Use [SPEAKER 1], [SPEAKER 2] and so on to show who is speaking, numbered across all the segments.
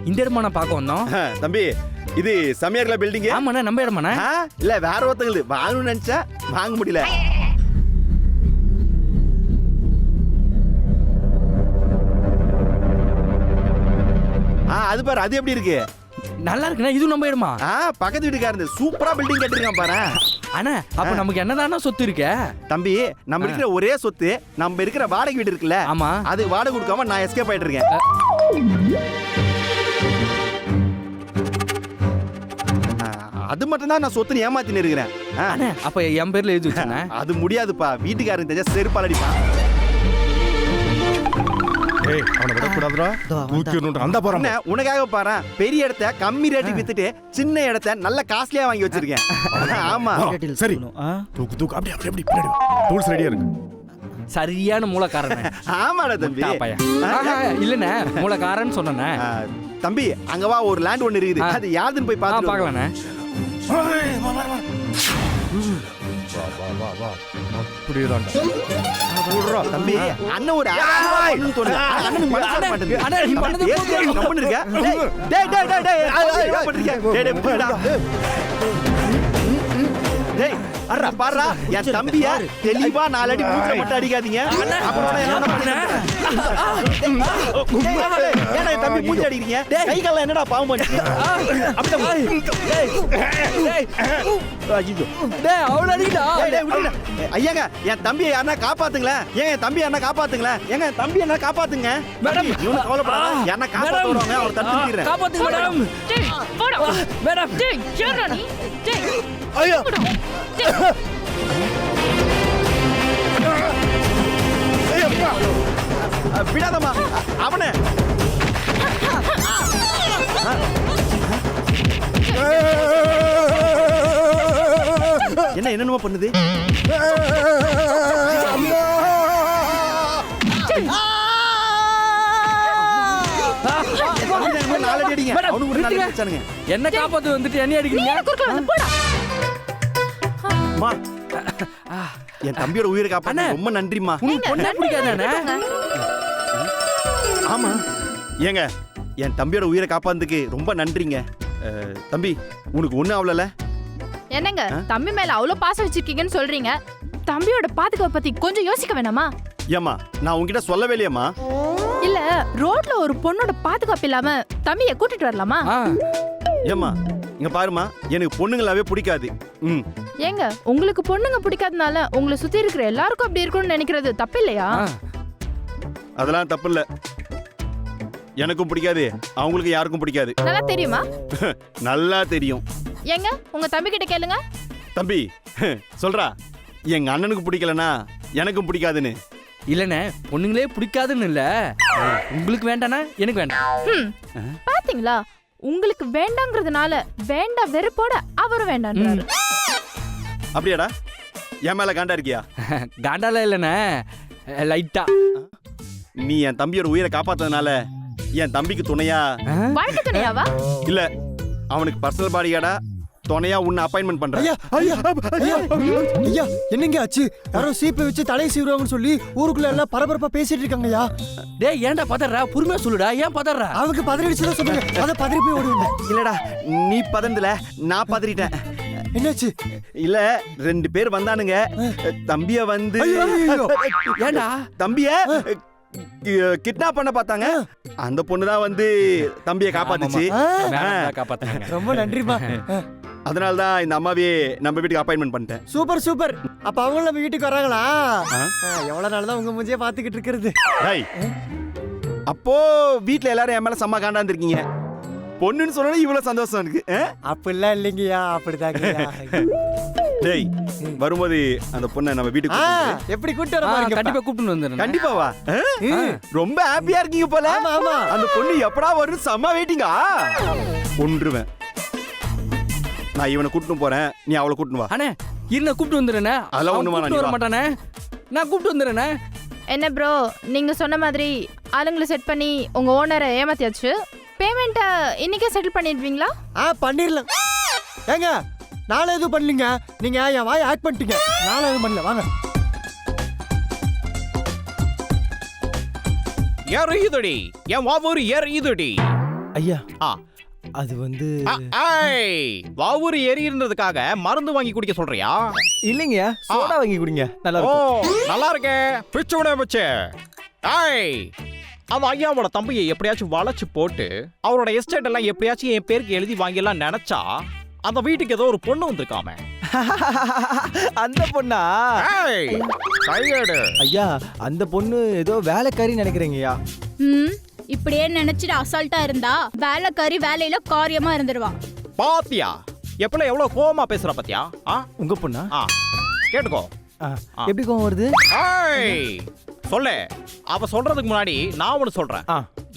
[SPEAKER 1] இந்த இடமா நான் பார்க்க வந்தோம்.
[SPEAKER 2] தம்பி இது சமையர்ல பில்டிங்.
[SPEAKER 1] ஆமாண்ணே நம்ம இடமாண்ணே.
[SPEAKER 2] இல்ல வேற ஒருத்தங்களுக்கு வாங்கணும்னு நினைச்சா வாங்க முடியல. அது பாரு, அது எப்படி இருக்கு?
[SPEAKER 1] நல்லா இருக்குண்ணா. இது நம்ம இடமா?
[SPEAKER 2] பக்கத்து வீட்டுக்காரங்க சூப்பரா பில்டிங் கட்டிருக்கான் பாரு.
[SPEAKER 1] அண்ணா அப்ப நமக்கு என்னதானா சொத்து இருக்க?
[SPEAKER 2] தம்பி நம்ம இருக்கிற ஒரே சொத்து நம்ம இருக்கிற வாடகை வீடு இருக்குல்ல.
[SPEAKER 1] ஆமா.
[SPEAKER 2] அது வாடகை கொடுக்காம நான் எஸ்கேப் ஆயிட்டு இருக்கேன். அது மட்டும் தான் நான் சொத்து ஏமாத்தின்னு இருக்கிறேன்.
[SPEAKER 1] அப்ப என் பேர்ல எழுதி வச்சேன்.
[SPEAKER 2] அது முடியாதுப்பா, வீட்டுக்காரங்க தெரிஞ்சா செருப்பால் அடிப்பான். உனக்காக பாரு, பெரிய இடத்த கம்மி ரேட்டுக்கு வித்துட்டு சின்ன இடத்த நல்ல காஸ்ட்லியா வாங்கி வச்சிருக்கேன். ஆமா
[SPEAKER 3] சரி, தூக்கு தூக்கு அப்படி அப்படி அப்படி பின்னாடி டூல்ஸ் ரெடியா இருக்கு.
[SPEAKER 1] சரியான மூலக்காரன்.
[SPEAKER 2] ஆமாடா தம்பி.
[SPEAKER 1] இல்லண்ணே மூலக்காரன்னு சொன்னேண்ணே.
[SPEAKER 2] தம்பி அங்க வா, ஒரு லேண்ட் ஒன்னு இருக்குது, அது யாருன்னு போய் பார்த்து
[SPEAKER 1] பார்க்கலாண்ணே.
[SPEAKER 2] தம்பி அண்ணன் ஒரு பாரு, என் தம்பியா தெளிவா 4 அடி மூட்டை மட்டும் அடிக்காதீங்க. ஏன்னா என் தம்பி மூச்சு அடிக்கிறீங்க? கை கால என்னடா பாவம் பண்ணி ஐயாங்க, என் தம்பியை யாருன்னா காப்பாத்துங்களேன். ஏன் என் தம்பி யாருன்னா காப்பாத்துங்களேன். ஏங்க என் தம்பி என்ன காப்பாத்துங்க. மேடம் இவனு கவலைப்படாத, என்ன காப்பாத்துவாங்க, அவரை தடுத்துறேன்.
[SPEAKER 1] காப்பாத்துங்க மேடம்.
[SPEAKER 4] டேய் போடா மேடம். டேய் யாரா நீ? டேய்
[SPEAKER 2] ஐயோ விடாதம்மா அவனே. என்ன என்னென்னமோ பண்ணுது.
[SPEAKER 1] என்ன காப்பாத்து வந்துட்டு என்ன அடிக்கிறீங்க?
[SPEAKER 2] என் தம்பியோட உயிரை காப்பாத்த ரொம்ப நன்றிமா. ஆமா ஏங்க, என் தம்பியோட உயிரை காப்பாத்துக்கு ரொம்ப நன்றிங்க. தம்பி உனக்கு ஒண்ணு ஆவலல?
[SPEAKER 4] என்னங்க தம்பி மேல அவ்வளவு பாசம் வச்சிருக்கீங்கன்னு சொல்றீங்க, தம்பியோட பாதுகாப்பு பத்தி கொஞ்சம் யோசிக்க வேணாமா?
[SPEAKER 2] ஏமா நான் உன்கிட்ட சொல்லவே இல்லையம்மா.
[SPEAKER 4] இல்ல ரோட்ல ஒரு பொண்ணோட பாதுகாப்பு இல்லாம தம்பிய கூட்டிட்டு வரலாமா?
[SPEAKER 2] ஏமா இங்க பாருமா, எனக்கு பொண்ணுங்களாவே பிடிக்காது.
[SPEAKER 4] ஏங்க உங்களுக்கு பொண்ணுங்க பிடிக்காதனால உங்களை சுத்தி இருக்கிற எல்லாருக்கும் அப்படி இருக்கும்னு நினைக்கிறது தப்பு இல்லையா?
[SPEAKER 2] அதெல்லாம் தப்பு இல்ல, எனக்கும் பிடிக்காது, அவங்களுக்கு யாருக்கும் பிடிக்காது.
[SPEAKER 4] நல்லா தெரியுமா?
[SPEAKER 2] நல்லா தெரியும்.
[SPEAKER 4] ஏங்க உங்க தம்பி கிட்ட கேளுங்க.
[SPEAKER 2] தம்பி சொல்றா, எங்க அண்ணனுக்கு பிடிக்கலனா எனக்கும் பிடிக்காதுன்னு.
[SPEAKER 1] இல்லண்ணே பொண்ணுங்களே பிடிக்காதுன்னு இல்ல, உங்களுக்கு வேண்டானா எனக்கு வேண்டாம்.
[SPEAKER 4] பாத்தீங்களா, உங்களுக்கு வேண்டாங்கிறதுனால வேண்டாம் வெறுப்போட அவரும் வேண்டான்றாரு.
[SPEAKER 2] அப்படியாடா? என் மேல காண்டா இருக்கியா?
[SPEAKER 1] காண்டால இல்லண்ணே, லைட்டா.
[SPEAKER 2] நீ என் தம்பியோட உயிரை காப்பாத்ததுனால என் தம்பிக்கு துணையா
[SPEAKER 4] வாழ்க்கை துணையாவா?
[SPEAKER 2] இல்ல, அவனுக்கு பர்சனல் பாடிகார்டா துணையா உன்னை அப்பாயின்மெண்ட் பண்றேன்.
[SPEAKER 3] ஐயா என்னங்க ஆச்சு? யாரோ சீப்பை வச்சு தலையை சீவுறாங்கன்னு சொல்லி ஊருக்குள்ள எல்லாம் பரபரப்பா பேசிட்டு இருக்காங்கய்யா.
[SPEAKER 1] டேய் ஏன்டா பதறற? பொறுமையா சொல்லுடா, ஏன் பதறற?
[SPEAKER 3] அவங்க பதறிடுச்சுதான் சொல்லுங்க, அத பதறி போய் ஓடுங்க.
[SPEAKER 2] இல்லடா நீ பதறல, நான் பதறிட்டேன்.
[SPEAKER 3] என்னாச்சு?
[SPEAKER 2] இல்ல 2 பேர் வந்தானுங்க, தம்பிய வந்து
[SPEAKER 1] ஏன்டா
[SPEAKER 2] தம்பிய கிட்னாப் பண்ண பார்த்தாங்க. அந்த பொண்ணு தான் வந்து தம்பியை காப்பாத்துச்சு.
[SPEAKER 3] ரொம்ப நன்றிமா.
[SPEAKER 2] அதனால தான் இந்த அம்மாவே நம்ம வீட்டுக்கு அப்பாயின்மெண்ட் பண்ணிட்டேன்.
[SPEAKER 3] Super super. அப்ப அவங்க நம்ம வீட்டுக்கு வராங்களா? எவ்வளவு நாள் தான் உங்க மூஞ்சியே பாத்துக்கிட்டு இருக்கிறது.
[SPEAKER 2] அப்போ வீட்டுல எல்லாரும் என் மேல செம்ம காண்டாந்துருக்கீங்க. பொண்ணுன்னு சொன்னா இவ்வளவு சந்தோஷம் இருக்கு.
[SPEAKER 3] அப்படிலாம் இல்லைங்கய்யா, அப்படிதாங்க.
[SPEAKER 2] டேய் வரும்போது அந்த பொண்ணை நம்ம வீட்டுக்கு
[SPEAKER 3] எப்படி கூட்டு வர பாருங்க.
[SPEAKER 1] கண்டிப்பா கூப்பிட்டு வந்துறேன்.
[SPEAKER 2] கண்டிப்பா வா. ரொம்ப ஹாப்பியா இருக்கீங்க போல.
[SPEAKER 3] ஆமா
[SPEAKER 2] அந்த பொண்ணு எப்படா வரும் செம்ம வெயிட்டிங்கா. கொன்றுவேன். நான் இவனை கூட்டிட்டு போறேன், நீ அவளை கூட்டிட்டு வா.
[SPEAKER 1] அண்ணே இருங்க கூப்பிட்டு வந்துறேனே.
[SPEAKER 2] அதெல்லாம் ஒண்ணுமா நான்
[SPEAKER 1] வர மாட்டானே, நான் கூப்பிட்டு வந்துறேனே.
[SPEAKER 4] என்ன ப்ரோ, நீங்க சொன்ன மாதிரி ஆளுங்களை செட் பண்ணி உங்க ஓனரை ஏமாத்தியாச்சு. பேமெண்ட்ட இன்னைக்கே செட்டில் பண்ணிடுவீங்களா?
[SPEAKER 3] பண்ணிடலாம். ஏங்க நாளை எதுவும் பண்ணலீங்க, நீங்க என் வாயை ஆக்ட் பண்ணிட்டீங்க. நாளை எதுவும் பண்ணல, வாங்க.
[SPEAKER 5] எறியுதடி என் ஒவ்வொரு எறியுதடி.
[SPEAKER 3] ஐயா
[SPEAKER 2] ஆ
[SPEAKER 3] அது வந்து
[SPEAKER 2] வவுறு எரியிருந்ததுக்காக மருந்து வாங்கி குடிக்க சொல்றியா?
[SPEAKER 3] இல்லைங்கய்யா, சோடா வாங்கி குடிங்க, நல்லா
[SPEAKER 2] ஓ
[SPEAKER 3] இருக்கும்.
[SPEAKER 2] நல்லா இருக்கே, பிச்சு விட வச்சு. அந்த ஐயாவோட தம்பியை எப்படியாச்சும் வளைச்சு போட்டு அவரோட எஸ்டேட் எல்லாம் எப்படியாச்சும் என் பேருக்கு எழுதி வாங்கிடலாம் நினைச்சா அந்த வீட்டுக்கு ஏதோ ஒரு பொண்ணு வந்திருக்காமே.
[SPEAKER 3] அந்த பொண்ணா?
[SPEAKER 2] கையேடு.
[SPEAKER 3] ஐயா அந்த பொண்ணு ஏதோ வேலைக்காரி நினைக்கிறீங்கய்யா.
[SPEAKER 5] இப்படியே நினைச்சிட்டு அசால்ட்டா இருந்தா வேலைக்காரி வேலையில காரியமா இருந்துருவா.
[SPEAKER 2] பாத்தியா எப்பல எவ்வளவு கோவமா பேசுற பாத்தியா?
[SPEAKER 3] உங்க பொண்ணா?
[SPEAKER 2] கேட்டுக்கோ.
[SPEAKER 3] எப்படி கோவம் வருது?
[SPEAKER 2] சொல்லு. அவ சொல்றதுக்கு முன்னாடி நான் ஒன்னு சொல்றேன்.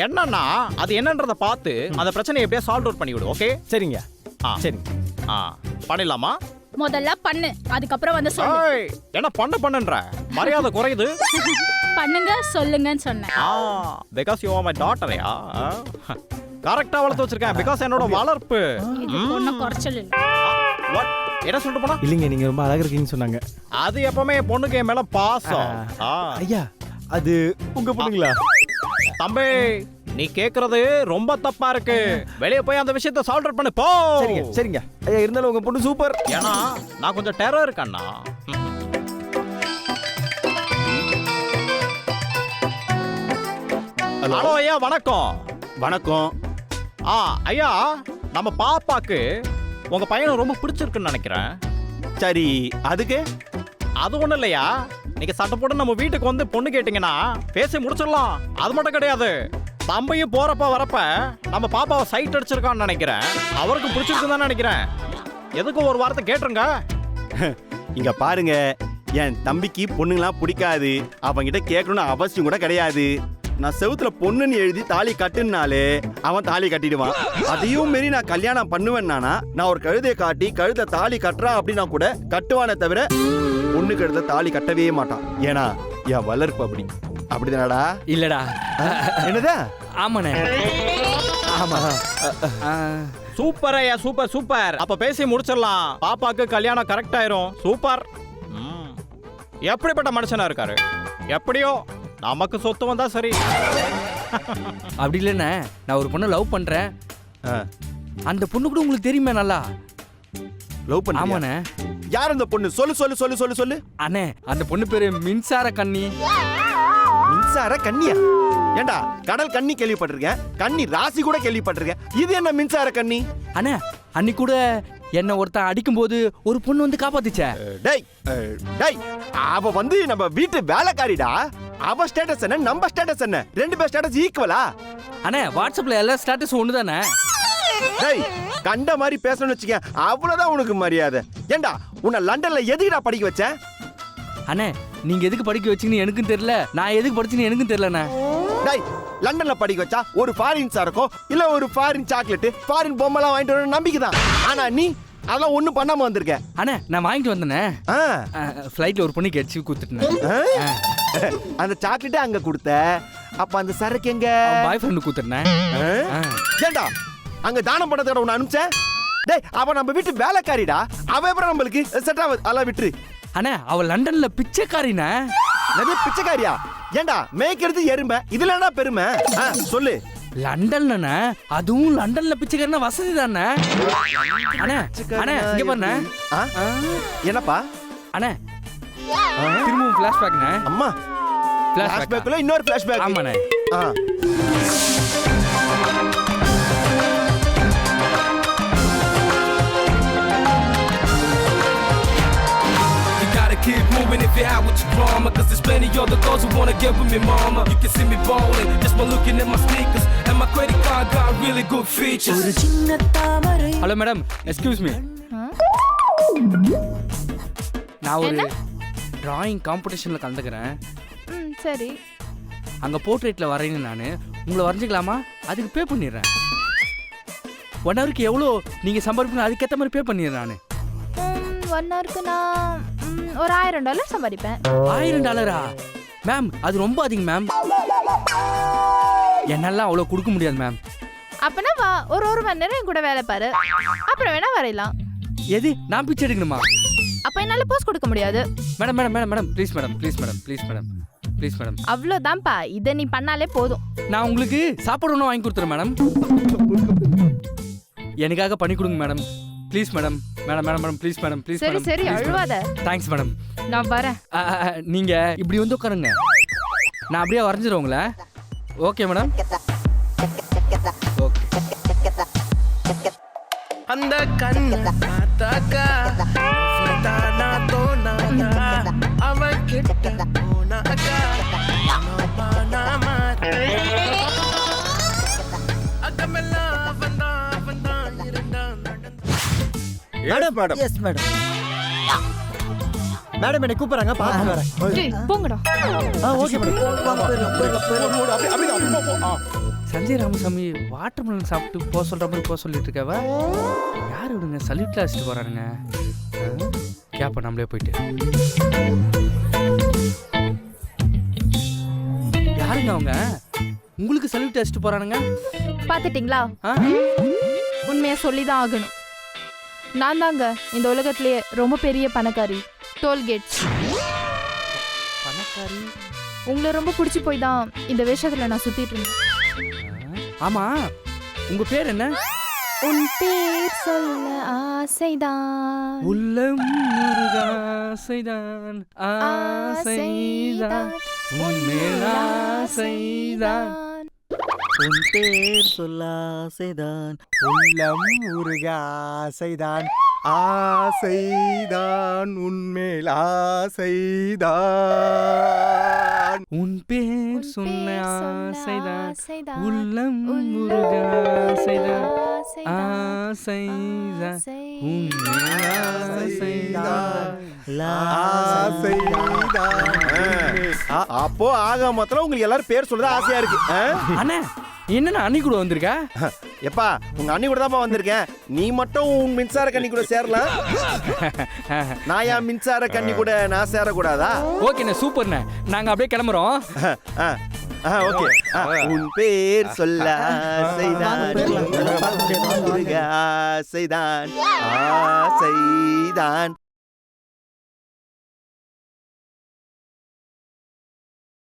[SPEAKER 2] என்னன்னா அது என்னன்றத பார்த்து அந்த பிரச்சனையை எப்படியா சால்வ் அவுட் பண்ணி விடு. ஓகே?
[SPEAKER 3] சரிங்க. சரிங்க.
[SPEAKER 2] பண்ணிடலாமா?
[SPEAKER 5] முதல்ல பண்ணு, அதுக்கப்புறம் வந்து சொல்லு.
[SPEAKER 2] என்ன பண்ணுன்ற மரியாதை குறையுது.
[SPEAKER 5] பண்ணுங்க சொல்லுங்கன்னு சொன்னேன்.
[SPEAKER 2] பிகாஸ் யூ ஆர் மை டாட்டரையா? கரெக்டா வளர்த்து வச்சிருக்கேன். பிகாஸ் என்னோட வளர்ப்பு.
[SPEAKER 5] இது ஒண்ணும் குறைச்சல் இல்ல.
[SPEAKER 2] என்ன சொல்லிட்டு போனா?
[SPEAKER 3] இல்லைங்க, நீங்க ரொம்ப அழகா இருக்கீங்கன்னு சொன்னாங்க.
[SPEAKER 2] அது எப்பவுமே பொண்ணுக்கு என் மேல பாசம்.
[SPEAKER 3] ஐயா அது உங்க பொண்ணுங்களா?
[SPEAKER 2] தம்பி நீ கேக்குறது ரொம்ப தப்பா இருக்கு. வெளிய போய் அந்த விஷயத்தை சால்வ் அவுட் பண்ணு போ.
[SPEAKER 3] சரிங்க சரிங்க. ஐயா இருந்தாலும் உங்க பொண்ணு சூப்பர்.
[SPEAKER 2] ஏன்னா நான் கொஞ்சம் டெரர் இருக்கேன்னா. ஹலோ ஐயா, வணக்கம்.
[SPEAKER 6] வணக்கம்.
[SPEAKER 2] ஐயா நம்ம பாப்பாக்கு உங்க பையனை ரொம்ப பிடிச்சிருக்குன்னு நினைக்கிறேன்.
[SPEAKER 6] சரி, அதுக்கு
[SPEAKER 2] அது ஒண்ணும் இல்லையா, நீங்க சட்டை போட்டு நம்ம வீட்டுக்கு வந்து பொண்ணு கேட்டீங்கன்னா பேசி முடிச்சிடலாம். அது மட்டும் கிடையாது, தம்பியும் போறப்ப வரப்ப நம்ம பாப்பாவை சைட் அடிச்சிருக்கான்னு நினைக்கிறேன். அவருக்கு பிடிச்சிருக்குன்னு தான் நினைக்கிறேன். எதுக்கு ஒரு வார்த்தை கேட்டுருங்க.
[SPEAKER 6] இங்க பாருங்க, என் தம்பிக்கு பொண்ணுங்களாம் பிடிக்காது. அவன்கிட்ட கேட்கணும்னு அவசியம் கூட கிடையாது. நான் செவுத்துல பொண்ணுன்னு எழுதி தாலி கட்டுனாலே அவன் தாலி கட்டிடுவான். அதையும் மீறி நான் கல்யாணம் பண்ணுவேன்னானா நான் ஒரு கழுதையை காட்டி கழுத தாலி கட்டுறான் அப்படின்னா கூட கட்டுவானே தவிர பொண்ணு கழுத தாலி கட்டவே மாட்டான். ஏன்னா என் வளர்ப்பு அப்படி. அப்படிதானடா?
[SPEAKER 1] இல்லடா.
[SPEAKER 6] என்னதா?
[SPEAKER 1] ஆமாண்ணே.
[SPEAKER 3] ஆமா.
[SPEAKER 2] சூப்பர் ஐயா, சூப்பர் சூப்பர். அப்ப பேசி முடிச்சிடலாம். பாப்பாக்கு கல்யாணம் கரெக்ட் ஆயிரும். சூப்பர். எப்படிப்பட்ட மனுஷனா இருக்காரு. எப்படியோ நமக்கு சொத்து வந்தா சரி.
[SPEAKER 1] அப்படி இல்லைண்ணே, நான் ஒரு பொண்ணை லவ் பண்றேன். அந்த பொண்ணு கூட உங்களுக்கு தெரியுமே நல்லா.
[SPEAKER 6] லவ் பண்ண?
[SPEAKER 1] ஆமாண்ணே.
[SPEAKER 6] யார் அந்த பொண்ணு? சொல்லு சொல்லு சொல்லு சொல்லு சொல்லு.
[SPEAKER 1] அண்ணே அந்த பொண்ணு பேரு மின்சார கண்ணி.
[SPEAKER 6] மின்சார கன்னியா? ஏண்டா கடல் கன்னி கேள்விப்பட்டிருக்கேன், கன்னி ராசி கூட கேள்விப்பட்டிருக்கேன். இது என்ன மின்சார கன்னி?
[SPEAKER 1] அண்ணே அன்னைக்கு கூட என்ன ஒருத்தன் அடிக்கும் போது ஒரு பொண்ணு வந்து காப்பாத்துச்சே.
[SPEAKER 6] டேய் டேய், அவ வந்து நம்ம வீட்டு வேலைக்காரிடா. அவ ஸ்டேட்டஸ் என்ன, நம்ம ஸ்டேட்டஸ் என்ன? ரெண்டு பேர் ஸ்டேட்டஸ் ஈக்குவலா?
[SPEAKER 1] அண்ணே வாட்ஸ்அப்ல எல்லா ஸ்டேட்டஸும் ஒண்ணுதானே.
[SPEAKER 6] டேய் கண்ட மாதிரி பேசணும்னு வச்சுக்க, அவ்வளவுதான் உனக்கு மரியாதை. ஏண்டா உன்னை லண்டன்ல எதுக்குடா படிக்க வச்சேன்?
[SPEAKER 1] அண்ணே நீங்க எதுக்கு படிக்க வச்சீங்கன்னு எனக்கும் தெரியல, நான் எதுக்கு படிச்சேன்னு எனக்கும் தெரியலண்ணே.
[SPEAKER 6] டேய் லண்டன்ல படிக்க வச்சா ஒரு ஃபாரின் சரக்கோ இல்ல ஒரு ஃபாரின் சாக்லேட் ஃபாரின் பொம்மைலாம் வாங்கிட்டு வர நம்பிக்கை தான். ஆனா நீ அதெல்லாம் ஒண்ணும் பண்ணாம வந்திருக்க.
[SPEAKER 1] அண்ணே நான் வாங்கிட்டு வந்தேனே, ஃப்ளைட்ல ஒரு பொண்ணுக்கு அடிச்சு கொடுத்துட்டேன்.
[SPEAKER 6] அந்த சாக்லேட்டே அங்க கொடுத்த, அப்ப அந்த சரக்கு எங்க?
[SPEAKER 1] பாய் ஃப்ரெண்டு கொடுத்துட்டேன்.
[SPEAKER 6] ஏண்டா அங்க தானம் பண்றதுக்கு உன்னை அனுப்பிச்சேன். டேய் அவ நம்ம வீட்டு வேலைக்காரிடா, அவ அப்புறம் நம்மளுக்கு செட் ஆகுது. அதெல்லாம் விட்டுரு.
[SPEAKER 1] அண்ணே அவ லண்டன்ல பிச்சைக்காரிண்ணே.
[SPEAKER 6] நிறைய பிச்சைக்காரியா? ஏண்டா மேய்க்கிறது எறும்ப, இதுல என்ன பெருமை? சொல்லு.
[SPEAKER 1] லண்டன்லண்ணே, அதுவும் லண்டன்ல பிச்சைக்காரனா வசதி தானே. அண்ணே அண்ணே இங்க பாருண்ணே.
[SPEAKER 6] என்னப்பா?
[SPEAKER 1] அண்ணே திரும்பவும் ஃபிளாஷ்பேக்ண்ணே.
[SPEAKER 6] அம்மா ஃபிளாஷ்பேக்ல இன்னொரு ஃபிளாஷ்பேக்.
[SPEAKER 1] ஆமாண்ணே.
[SPEAKER 7] Keep moving if you're out with your drama, cause there's plenty other girls who wanna get with me, mama. You can see me ballin' just by looking at my sneakers, and my credit card got really good features.
[SPEAKER 1] Hello madam, excuse me. நான் ஒரு drawing காம்படிஷன்ல கலந்துக்கிறேன்.
[SPEAKER 4] சரி.
[SPEAKER 1] அங்க போர்ட்ரேட்ல வரையணும். நான் உங்களை வரைஞ்சிக்கலாமா? அதுக்கு பே பண்ணிடுறேன். 1 ஹவருக்கு எவ்வளோ நீங்க சம்பாதிப்பீங்க அதுக்கேற்ற மாதிரி பே பண்ணிடுறேன். நான்
[SPEAKER 4] 1 ஹவருக்கு நான் ஒரு $1000 சம்பாதிப்பேன்.
[SPEAKER 1] $1000? மேம் அது ரொம்ப அதிகம் மேம். என்னெல்லாம் அவ்வளோ கொடுக்க முடியாது மேம்.
[SPEAKER 4] அப்பனா வா, ஒரு மணி நேரம் என் கூட வேலை பாரு, அப்புறம் வேணா வரையலாம்.
[SPEAKER 1] எது நான் பிச்சை எடுக்கணுமா?
[SPEAKER 4] அப்ப என்னால போஸ்ட் கொடுக்க முடியாது.
[SPEAKER 1] Madam madam madam madam please madam please madam please madam please madam.
[SPEAKER 4] அவ்வளோதான்ப்பா, இதை நீ பண்ணாலே போதும்.
[SPEAKER 1] நான் உங்களுக்கு சாப்பாடு ஒன்று வாங்கி கொடுத்துறேன் மேடம். எனக்காக பண்ணி கொடுங்க madam. Please madam. Madam madam madam please madam please
[SPEAKER 4] சரி
[SPEAKER 1] மேடம்.
[SPEAKER 4] சரி அழுவாத,
[SPEAKER 1] தேங்க்ஸ் மேடம்.
[SPEAKER 4] நான் வரேன்.
[SPEAKER 1] நீங்க இப்படி வந்து உட்காருங்க, நான் அப்படியே வரைஞ்சிரும் உங்களை. Okay madam. ஓகே.
[SPEAKER 8] அந்த கண்ண பார்த்தாக்கா தானா தோணாதா அவன் கிட்ட போனாக்கா அக்கமெல்லாம் அவன்தான் இருந்தான்
[SPEAKER 3] madam
[SPEAKER 6] madam.
[SPEAKER 3] Yes madam. Madam என்னை கூப்பிடுறாங்க, பார்த்து வரேன்.
[SPEAKER 4] டேய், போங்கடா.
[SPEAKER 3] Okay madam.
[SPEAKER 1] Sanjay Ramasamy water melon சாப்பிட்டு போக சொல்ற மாதிரி போக சொல்லிட்டு இருக்கவ யார் விடுங்க, சல்யூட்ல வச்சுட்டு போறானுங்க. கேப்ப நம்மளே போயிட்டு. யாருங்க அவங்க? உங்களுக்கு சல்யூட் வச்சுட்டு போறானுங்க?
[SPEAKER 4] பார்த்துட்டீங்களா?
[SPEAKER 1] ஆ?
[SPEAKER 4] உண்மையா சொல்லிதான் ஆகணும். நான் தாங்க இந்த உலகத்திலேயே ரொம்ப பெரிய பணக்காரி. டோல்கேட்ஸ்.
[SPEAKER 1] பணக்காரி?
[SPEAKER 4] உங்களை ரொம்ப பிடிச்சி போய் தான் இந்த வேஷத்துல நான் சுத்திட்டு இருந்தேன்.
[SPEAKER 1] ஆமா, உங்க பேர் என்ன?
[SPEAKER 4] உன் பேர் சொல்ல ஆசைதான்,
[SPEAKER 1] உள்ளம் முருகாசைதான் ஆசைதான் உன் மேல் ஆசைதான்.
[SPEAKER 3] உன் பேர் சொல்ல ஆசைதான், உள்ளம் உருக ஆசைதான், ஆசைதான் உன்மேல் ஆசைதான்.
[SPEAKER 1] உன் பேர் சொன்ன ஆசைதான், உள்ளம் முருகாசைதான் ஆசைதான் உன் மேல் ஆசைதான்.
[SPEAKER 6] அப்போ ஆக மொத்தம் உங்களுக்கு எல்லாரும் பேர் சொல்றதா ஆசையா இருக்கு.
[SPEAKER 1] அண்ணா என்னண்ணா அண்ணி கூட வந்திருக்கா?
[SPEAKER 6] எப்பா உங்க அண்ணி கூட தான் வந்திருக்கேன். நீ மட்டும் உன் மின்சார கண்ணி கூட சேரலாம். நான் என் மின்சார கண்ணி கூட நான் சேரக்கூடாதா?
[SPEAKER 1] ஓகேண்ணே, சூப்பர்ண்ணே. நாங்க அப்படியே கிளம்புறோம்.
[SPEAKER 6] ஓகே. உன் பேர் சொல்ல ஆசைதான், ஆசைதான் ஆசைதான்